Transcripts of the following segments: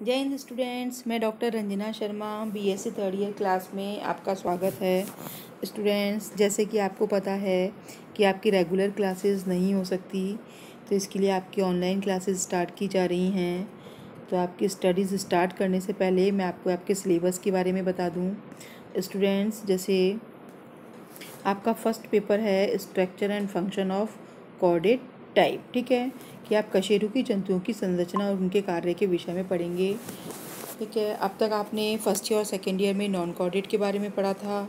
जय हिंद स्टूडेंट्स, मैं doctor Ranjana Sharma BSc third year class में आपका स्वागत है। स्टूडेंट्स, जैसे कि आपको पता है कि आपकी रेगुलर क्लासेस नहीं हो सकती, तो इसके लिए आपकी ऑनलाइन क्लासेस स्टार्ट की जा रही हैं। तो आपकी स्टडीज़ स्टार्ट करने से पहले मैं आपको आपके सिलेबस के बारे में बता दूं। स्टूडेंट्स, जैसे आपका फर्स्ट पेपर है structure and function of chordate type, ठीक है, कि आप कशेरुकी जंतुओं की संरचना और उनके कार्य के विषय में पढ़ेंगे। ठीक है, अब तक आपने फर्स्ट ईयर और सेकेंड ईयर में नॉन कॉर्डेट के बारे में पढ़ा था।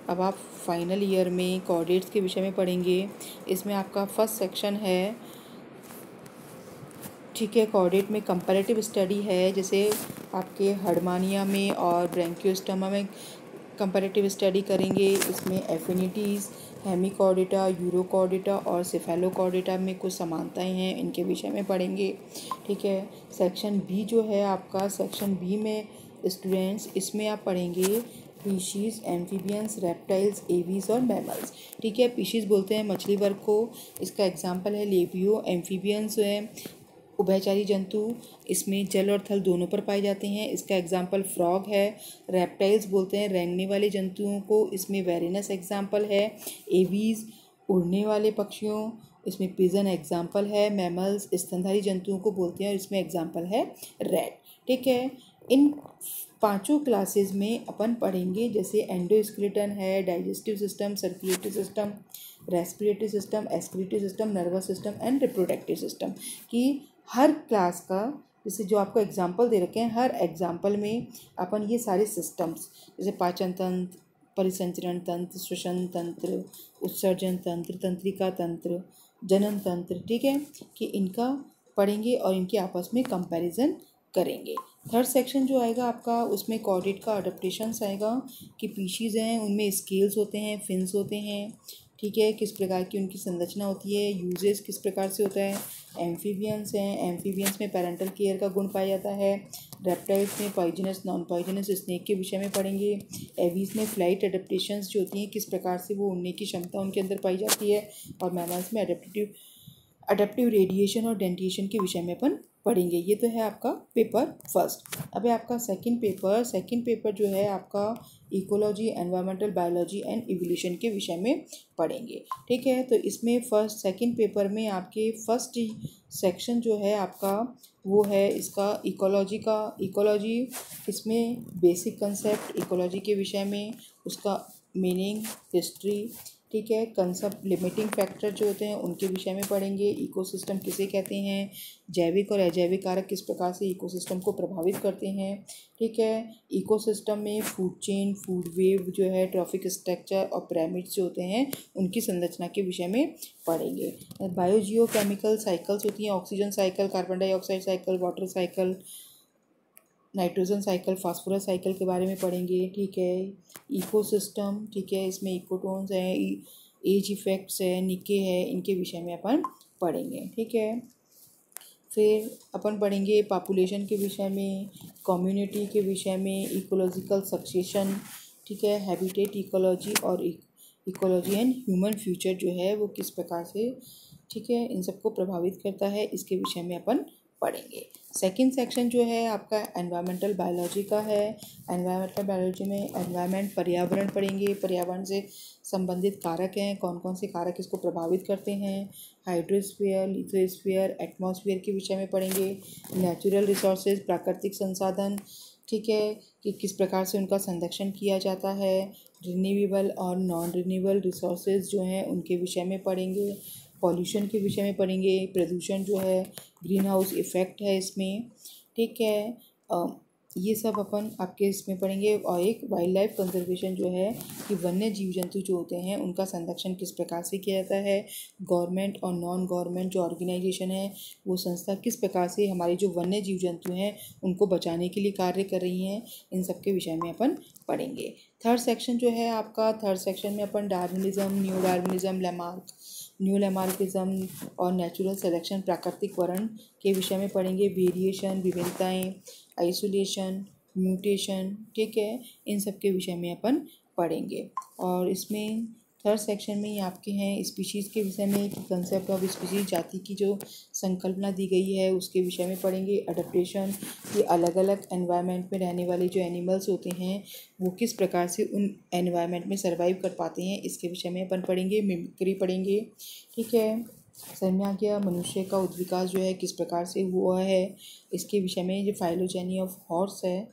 अब आप फाइनल ईयर में कॉर्डेट्स के विषय में पढ़ेंगे। इसमें आपका फर्स्ट सेक्शन है, ठीक है, कॉर्डेट में कंपैरेटिव स्टडी है। जैसे आपके हर्डमानिया में और ब्रैंकियोस्टोमा में कंपैरेटिव स्टडी करेंगे। इसमें एफिनिटीज़, हेमिकॉर्डेटा, यूरोकॉर्डेटा और सेफेलोकॉर्डेटा में कुछ समानताएं हैं, इनके विषय में पढ़ेंगे। ठीक है, सेक्शन बी जो है आपका, सेक्शन बी में स्टूडेंट्स इसमें आप पढ़ेंगे फिशीज़, एम्फीबियंस, रेप्टाइल्स, एवीज और मैमल्स। ठीक है, फिशीज़ बोलते हैं मछली वर्ग को। इसका एग्जाम्पल है लेबियो। एम्फीबियंस है उभयचरी जंतु, इसमें जल और थल दोनों पर पाए जाते हैं। इसका एग्जाम्पल फ्रॉग है। रेप्टाइल्स बोलते हैं रेंगने वाले जंतुओं को, इसमें वेरिनस एग्जाम्पल है। एवीज उड़ने वाले पक्षियों, इसमें पिजन एग्जाम्पल है। मैमल्स स्तनधारी जंतुओं को बोलते हैं और इसमें एग्जाम्पल है रैट। ठीक है, इन पांचों क्लासेस में अपन पढ़ेंगे जैसे एंडोस्केलेटन है, digestive system, circulatory system, respiratory system, excretory system, nervous system and reproductive system, कि हर क्लास का जैसे जो आपको एग्जाम्पल दे रखे हैं, हर एग्जाम्पल में अपन ये सारे सिस्टम्स जैसे पाचन तंत्र, परिसंचरण तंत्र, श्वसन तंत्र, उत्सर्जन तंत्र, तंत्रिका तंत्र, जनन तंत्र, ठीक है, कि इनका पढ़ेंगे और इनके आपस में कंपैरिजन करेंगे। थर्ड सेक्शन जो आएगा आपका, उसमें कॉर्डेट का अडेप्टेशंस आएगा कि पीशीज़ हैं उनमें स्केल्स होते हैं, फिन्स होते हैं, ठीक है, किस प्रकार की उनकी संरचना होती है, यूजेस किस प्रकार से होता है। एम्फीबियंस हैं, एम्फीबियंस में पैरेंटल केयर का गुण पाया जाता है। रेप्टाइल्स में पॉइजनस, नॉन पॉइजनस स्नेक के विषय में पढ़ेंगे। एवीज में फ्लाइट एडेप्टेशंस जो होती हैं, किस प्रकार से वो उड़ने की क्षमता उनके अंदर पाई जाती है। और मैमल्स में अडेप्टिव रेडिएशन और डेंटिएशन के विषय में अपन पढ़ेंगे। ये तो है आपका पेपर फर्स्ट। अब है आपका सेकंड पेपर जो है आपका ecology, environmental biology and evolution के विषय में पढ़ेंगे। ठीक है, तो इसमें सेकंड पेपर में आपके फर्स्ट सेक्शन जो है आपका वो है इसका इकोलॉजी, इसमें बेसिक कंसेप्ट इकोलॉजी के विषय में, उसका मीनिंग, हिस्ट्री, ठीक है, कंसेप्ट, लिमिटिंग फैक्टर जो होते हैं उनके विषय में पढ़ेंगे। इकोसिस्टम किसे कहते हैं, जैविक और अजैविक कारक किस प्रकार से इकोसिस्टम को प्रभावित करते हैं। ठीक है, इकोसिस्टम में फूड चेन, फूड वेव जो है, ट्रॉफिक स्ट्रक्चर और पिरामिड्स जो होते हैं उनकी संरचना के विषय में पढ़ेंगे। बायोजियो केमिकल साइकिल्स होती हैं, oxygen cycle, carbon dioxide cycle, water cycle, nitrogen cycle, phosphorus cycle के बारे में पढ़ेंगे। ठीक है, इकोसिस्टम, ठीक है, इसमें इकोटोन्स हैं, एज इफेक्ट्स है, निके है, इनके विषय में अपन पढ़ेंगे। ठीक है, फिर अपन पढ़ेंगे पॉपुलेशन के विषय में, कम्युनिटी के विषय में, इकोलॉजिकल सक्सेशन, ठीक है, हैबिटेट इकोलॉजी और इकोलॉजी एंड ह्यूमन फ्यूचर जो है वो किस प्रकार से, ठीक है, इन सबको प्रभावित करता है, इसके विषय में अपन पढ़ेंगे। सेकंड सेक्शन जो है आपका एनवायरमेंटल बायोलॉजी का है। एनवायरमेंटल बायोलॉजी में एनवायरमेंट, पर्यावरण पढ़ेंगे। पर्यावरण से संबंधित कारक हैं, कौन कौन से कारक इसको प्रभावित करते हैं। हाइड्रोस्फीयर, लिथोस्फीयर, एटमॉस्फेयर के विषय में पढ़ेंगे। नेचुरल रिसोर्सेज, प्राकृतिक संसाधन, ठीक है, कि किस प्रकार से उनका संरक्षण किया जाता है। रिन्यूएबल और नॉन रिन्यूएबल रिसोर्सेज जो हैं उनके विषय में पढ़ेंगे। पॉल्यूशन के विषय में पढ़ेंगे, प्रदूषण जो है, ग्रीन हाउस इफ़ेक्ट है इसमें, ठीक है, ये सब अपन आपके इसमें पढ़ेंगे। और एक वाइल्ड लाइफ कंजर्वेशन जो है कि वन्य जीव जंतु जो होते हैं उनका संरक्षण किस प्रकार से किया जाता है। गवर्नमेंट और नॉन गवर्नमेंट जो ऑर्गेनाइजेशन है वो संस्था किस प्रकार से हमारे जो वन्य जीव जंतु हैं उनको बचाने के लिए कार्य कर रही हैं, इन सब के विषय में अपन पढ़ेंगे। थर्ड सेक्शन जो है आपका, थर्ड सेक्शन में अपन Darwinism, new Darwinism, new Lamarckism और नेचुरल सिलेक्शन, प्राकृतिक वर्ण के विषय में पढ़ेंगे। वेरिएशन, विभिन्नताएं, आइसोलेशन, म्यूटेशन, ठीक है, इन सब के विषय में अपन पढ़ेंगे। और इसमें थर्ड सेक्शन में ही आपके हैं स्पीशीज़ के विषय में कि कंसेप्ट ऑफ स्पीशीज़, जाति की जो संकल्पना दी गई है उसके विषय में पढ़ेंगे। अडेप्टेशन, कि अलग अलग एनवायरनमेंट में रहने वाले जो एनिमल्स होते हैं वो किस प्रकार से उन एनवायरनमेंट में सर्वाइव कर पाते हैं, इसके विषय में अपन पढ़ेंगे। मिमिक्री पढ़ेंगे, ठीक है। समझ में आ गया। मनुष्य का उद्विकास जो है किस प्रकार से हुआ है, इसके विषय में। जो फाइलोजेनी ऑफ हॉर्स है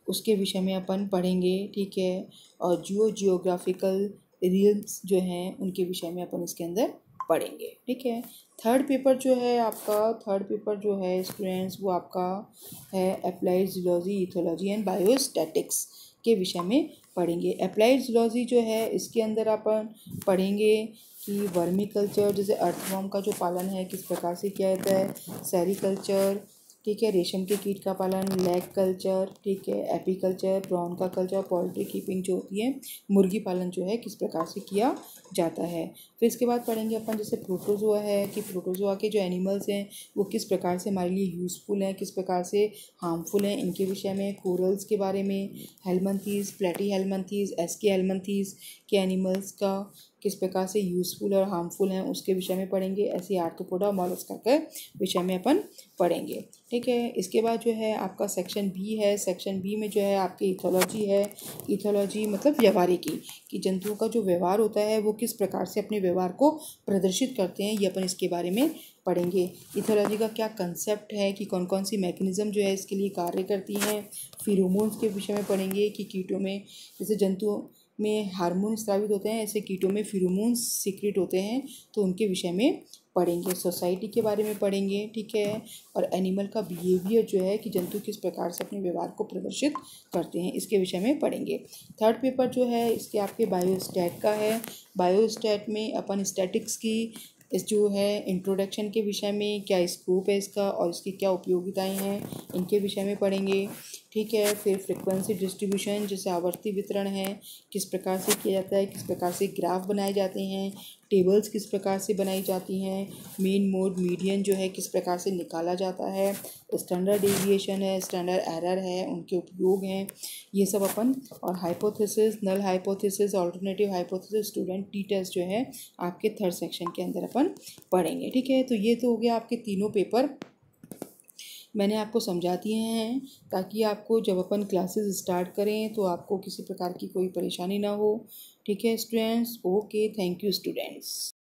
उसके विषय में अपन पढ़ेंगे, ठीक है। और जियोग्राफिकल रिल्स जो हैं उनके विषय में अपन इसके अंदर पढ़ेंगे, ठीक है। थर्ड पेपर जो है आपका, थर्ड पेपर जो है स्टूडेंट्स वो आपका है applied zoology, ethology and biostatics के विषय में पढ़ेंगे। अप्लाइड जूलॉजी जो है इसके अंदर अपन पढ़ेंगे कि वर्मी कल्चर, जैसे अर्थवर्म का जो पालन है किस प्रकार से किया जाता है, सेरीकल्चर, ठीक है, रेशम के कीट का पालन, लैग कल्चर, ठीक है, एपीकल्चर, प्रॉन का कल्चर, पोल्ट्री कीपिंग जो होती है, मुर्गी पालन जो है किस प्रकार से किया जाता है। फिर इसके बाद पढ़ेंगे अपन जैसे प्रोटोजोआ है कि प्रोटोजोआ के जो एनिमल्स हैं वो किस प्रकार से हमारे लिए यूज़फुल हैं, किस प्रकार से हार्मफुल हैं, इनके विषय में। कोरल्स के बारे में, हेलमंथीज, प्लेटी हेलमंथीज, एस्की हेलमंथीज के एनिमल्स का किस प्रकार से यूज़फुल और हार्मफुल हैं उसके विषय में पढ़ेंगे। ऐसे आर्थ्रोपोडा और मोलस्का के विषय में अपन पढ़ेंगे, ठीक है। इसके बाद जो है आपका सेक्शन बी है। सेक्शन बी में जो है आपकी इथोलॉजी है। इथोलॉजी मतलब व्यवहारिकी, कि जंतुओं का जो व्यवहार होता है वो किस प्रकार से अपने व्यवहार को प्रदर्शित करते हैं, ये अपन इसके बारे में पढ़ेंगे। इथोलॉजी का क्या कंसेप्ट है, कि कौन कौन सी मैकेनिज्म जो है इसके लिए कार्य करती हैं। फिरोमोन्स के विषय में पढ़ेंगे कि कीटों में, जैसे जंतुओं में हार्मोन स्रावित होते हैं ऐसे कीटों में फिरोमोन्स सीक्रेट होते हैं, तो उनके विषय में पढ़ेंगे। सोसाइटी के बारे में पढ़ेंगे, ठीक है। और एनिमल का बिहेवियर जो है कि जंतु किस प्रकार से अपने व्यवहार को प्रदर्शित करते हैं, इसके विषय में पढ़ेंगे। थर्ड पेपर जो है इसके आपके बायोस्टैट का है। बायोस्टैट में अपन स्टैटिक्स की इस जो है इंट्रोडक्शन के विषय में, क्या स्कोप है इसका और इसकी क्या उपयोगिताएं हैं, इनके विषय में पढ़ेंगे, ठीक है। फिर फ्रिक्वेंसी डिस्ट्रीब्यूशन, जैसे आवर्ती वितरण है किस प्रकार से किया जाता है, किस प्रकार से ग्राफ बनाए जाते हैं, टेबल्स किस प्रकार से बनाई जाती हैं, मीन मोड मीडियन जो है किस प्रकार से निकाला जाता है, स्टैंडर्ड डेविएशन है, स्टैंडर्ड एरर है, उनके उपयोग हैं, ये सब अपन। और hypothesis, null hypothesis, alternative hypothesis, student t test जो है आपके थर्ड सेक्शन के अंदर अपन पढ़ेंगे, ठीक है। तो ये तो हो गया आपके तीनों पेपर, मैंने आपको समझा दिए हैं ताकि आपको जब अपन क्लासेस स्टार्ट करें तो आपको किसी प्रकार की कोई परेशानी ना हो, ठीक है students. Okay, thank you students.